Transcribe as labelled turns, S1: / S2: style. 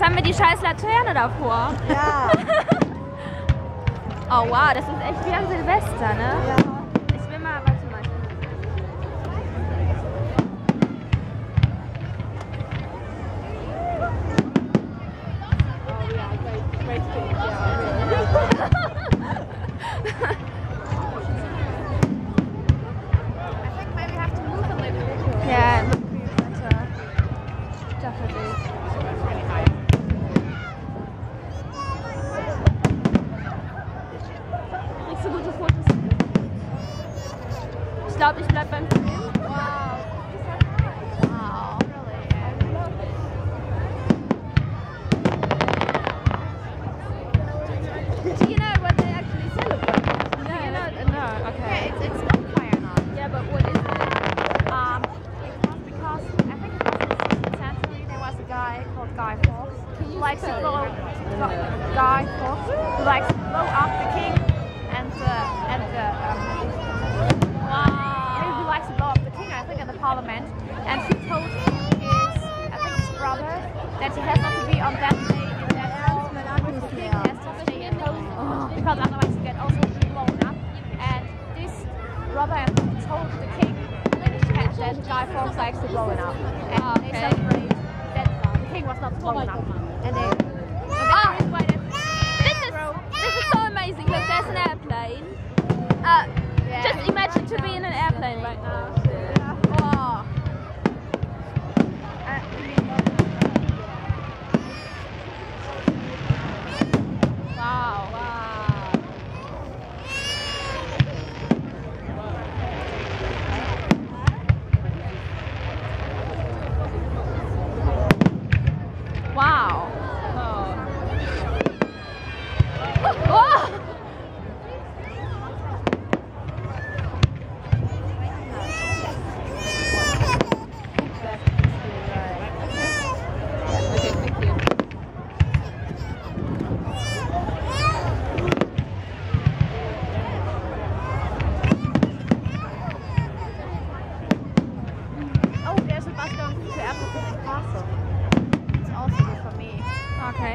S1: haben wir die scheiß Laterne davor.
S2: Ja.
S1: Oh wow, das ist echt wie an Silvester, ne?
S2: Ja.
S1: Ich will mal, warte mal. Yeah, it would be better. Definitely. Kriegst du gute Fotos? Ich glaube, ich bleib beim Film.
S2: Wow.
S1: Wow. Do you know what they actually celebrate? Do you know? No, okay.
S2: Yeah, it's bonfire now.
S1: Yeah, but what is it?
S2: It was because I think it was in the 16th century there was a guy called Guy Fawkes who likes to blow Guy Fawkes who likes to blow up the king and who likes to blow up the king, I think, in the parliament, and he told his brother that he has not to be on that day in that house with the king, he has to stay at home because otherwise he get also blown up. And this brother told the king that Guy Fawkes likes to blow it up, and they celebrate that the king was not blown up, and they is why
S1: This is so amazing because there's an airplane. Just imagine to be in an airplane right now.
S2: Oh.
S1: Wow. Wow. Oh.
S2: Oh, there's a bus going to Appleton Castle. It's also good for me.
S1: Okay.